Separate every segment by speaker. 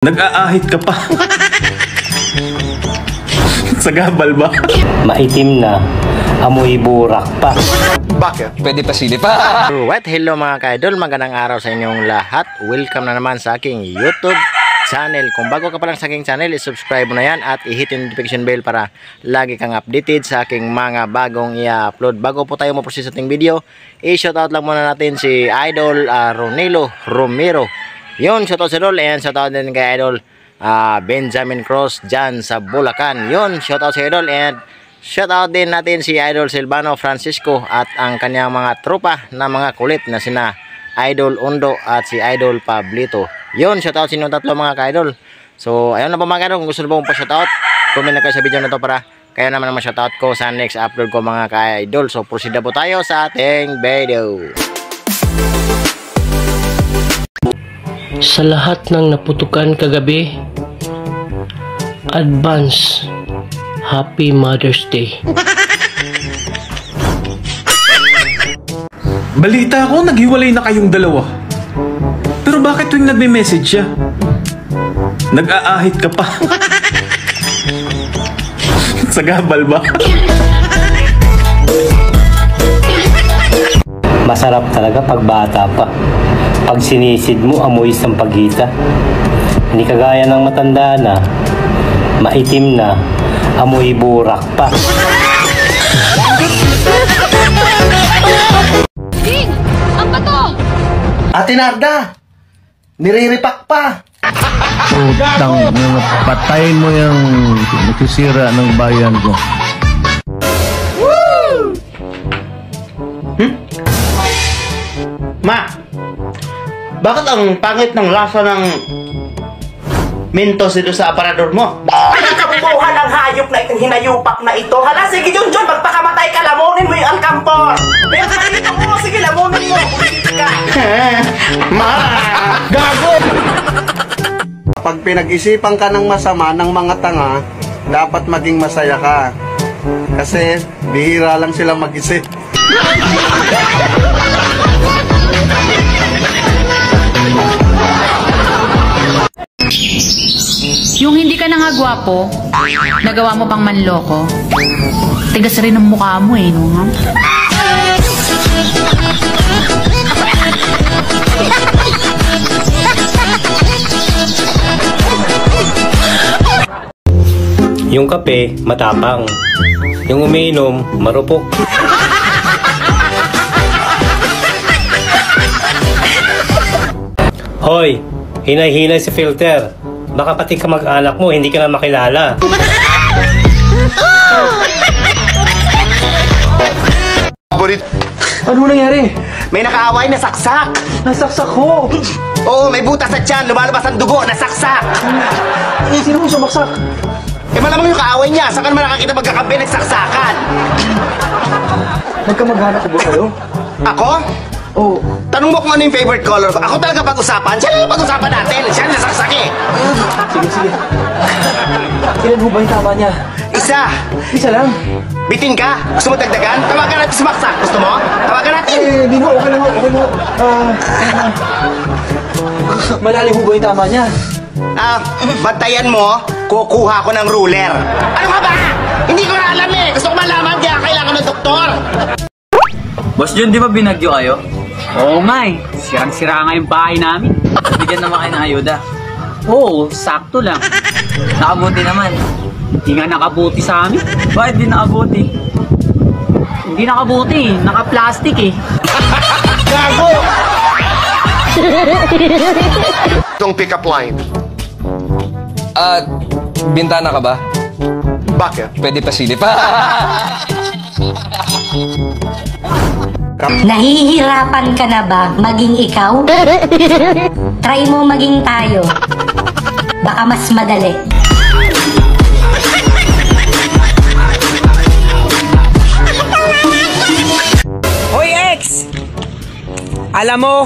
Speaker 1: Nag-aahit ka pa. Sagabal ba?
Speaker 2: Maitim na, amoy burak pa.
Speaker 3: Bakit? Pwede pa silip pa.
Speaker 2: Alright, hello mga ka-idol, magandang araw sa inyong lahat. Welcome na naman sa aking YouTube channel. Kung bago ka pa lang sa aking channel, i-subscribe mo na yan at i-hit yung notification bell para lagi kang updated sa aking mga bagong i-upload. Bago po tayo maproceed sa ating video, i-shoutout lang muna natin si Idol Ronilo Romero. Yun, shoutout sa Idol, and shoutout din kay Idol Benjamin Cross dyan sa Bulacan. Yun, shoutout sa Idol, and shoutout din natin si Idol Silvano Francisco at ang kanyang mga tropa na mga kulit na sina Idol Undo at si Idol Pablito. Yun, shoutout sa inyong tatlo mga ka-idol. So, ayun na po mga ka-idol, kung gusto na po pa-shoutout, comment na kayo sa video na to para kayo naman ang ma-shoutout ko sa next upload ko mga ka-idol. So, proceed na po tayo sa ating video.
Speaker 4: Sa lahat ng naputukan kagabi, advance Happy Mother's Day.
Speaker 1: Balita ko, naghiwalay na kayong dalawa. Pero bakit tuwing nagme-message siya, nag-aahit ka pa? Sagabal ba?
Speaker 2: Masarap talaga pag bata pa. Pag sinisid mo, amoy sampagita. Hindi kagaya ng matanda na, maitim na, amoy burak pa.
Speaker 5: Ding! Ang bato!
Speaker 3: Ate Narda, niriripak pa.
Speaker 6: Utang, patayin mo yung nakisira ng bayan ko.
Speaker 7: Ma, bakit ang pangit ng lasa ng Mentos dito sa aparador mo?
Speaker 8: Ang kabubuhan ng hayop na itong hinayupak na ito. Hala, sige John, magpakamatay ka, lamunin mo yung alkampor. Pero dito mo, sige, lamunin mo. Bulisit ka.
Speaker 7: Ma, gago!
Speaker 9: Pag pinag-isipan ka ng masama ng mga tanga, dapat maging masaya ka. Kasi bihira lang sila mag-isip.
Speaker 5: Yung hindi ka na nga gwapo, nagawa mo pang manloko. Tigas rin ang mukha mo eh, no? Ha?
Speaker 2: Yung kape, matapang. Yung umiinom, marupok. Hoy, hinay-hinay si filter. Baka pati kamag-anak mo, hindi ka na makilala.
Speaker 7: Ano nangyari? May nakaaway na saksak. Nasaksak ko. Oo, may butas sa tiyan, lumalabas ang dugo, nasaksak. Sino mo sumaksak? Eh malamang yung kaaway niya, saan ka naman nakakita magkakampi, nagsaksakan?
Speaker 8: Magkamag-anak ko ba kayo?
Speaker 7: Ako?
Speaker 8: Oo.
Speaker 7: Tanong mo kung ano yung favorite color ko. Ako talaga pag-usapan. Siya lang yung pag-usapan natin. Siya lang nasaksak eh.
Speaker 8: Sige. Ilan mo ba yung tama niya?
Speaker 7: Isa.
Speaker 8: Isa lang.
Speaker 7: Bitin ka? Gusto mo dagdagan? Tawagan natin si Maksak. Gusto mo? Tawagan natin.
Speaker 8: Di mo, okay lang ho. Malalim mo ba yung tama niya?
Speaker 7: Bantayan mo, kukuha ko ng ruler. Ano ka ba? Hindi ko na alam eh. Gusto ko malaman kaya kailangan ng doktor.
Speaker 10: Boss John, di ba binagyo kayo? Oo nga eh. Sirang-sira nga yung bahay namin. Bigyan naman kayo ng ayuda. Oo, sakto lang. Nakabuti naman. Hindi nga nakabuti sa amin. Bakit di nakabuti? Hindi nakabuti. Naka-plastic eh.
Speaker 7: Gago!
Speaker 3: Itong pick-up line. Bintana ka ba? Bakit? Pwede pa silip pa.
Speaker 11: Nahihirapan ka na ba maging ikaw? Try mo maging tayo. Baka mas madali.
Speaker 8: Hoy ex! Alam mo,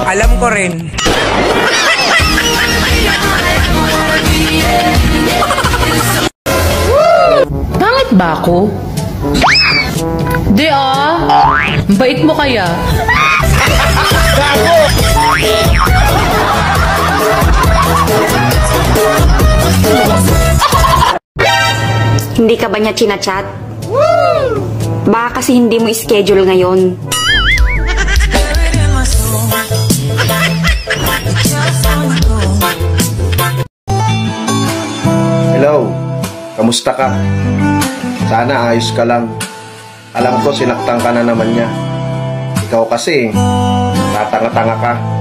Speaker 8: alam ko rin.
Speaker 5: Bakit ba ako? Di ah. Bait mo kaya?
Speaker 7: Gago!
Speaker 12: Hindi ka ba niya chinachat? Baka kasi hindi mo schedule ngayon.
Speaker 9: Hello, kamusta ka? Sana ayos ka lang. Alam ko sinaktan ka na naman niya. Ikaw kasi, tatanga-tanga ka.